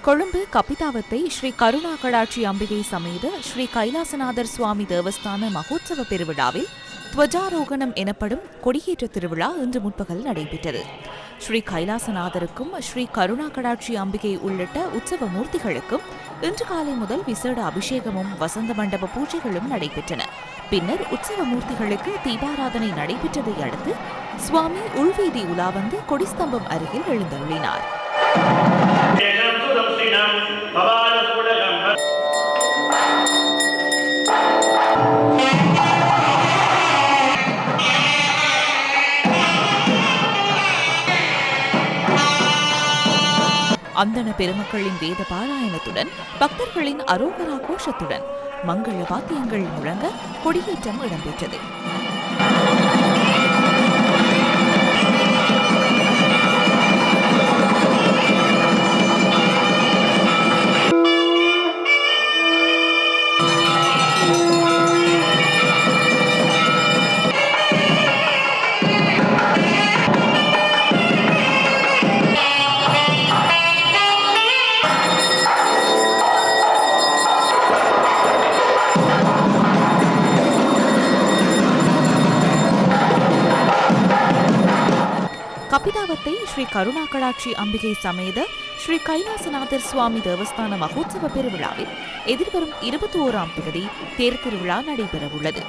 கொழும்பு கப்பிதாவத்தை ஸ்ரீ கருணாகடாட்சி அம்பிகை சமேத ஸ்ரீ கைலாசநாதர் சுவாமி தேவஸ்தான மகோத்சவ பெருவிழாவில் துவஜாரோகணம் எனப்படும் கொடியேற்ற திருவிழா இன்று முற்பகல் நடைபெற்றது. ஸ்ரீ கைலாசநாதருக்கும் ஸ்ரீ கருணாகடாட்சி அம்பிகை உள்ளிட்ட உற்சவ மூர்த்திகளுக்கும் இன்று காலை முதல் விசேட அபிஷேகமும் வசந்த மண்டப பூஜைகளும் நடைபெற்றன. பின்னர் உற்சவ மூர்த்திகளுக்கு தீபாராதனை நடைபெற்றதை அடுத்து சுவாமி உள்வீதி உலா வந்து கொடிஸ்தம்பம் அருகில் எழுந்தருளினார். அந்தண பெருமக்களின் வேத பாராயணத்துடன் பக்தர்களின் அரோகரா கோஷத்துடன் மங்கள வாத்தியங்கள் முழங்க கொடியேற்றம் இடம்பெற்றது. கப்பிதாவத்தை ஸ்ரீ கருணாகடாட்சி அம்பிகை சமேத ஸ்ரீ கைலாசநாதர் சுவாமி தேவஸ்தான மகோத்சவ பெருவிழாவில் எதிர்வரும் 21ஆம் தேதி தேர் திருவிழா நடைபெறவுள்ளது.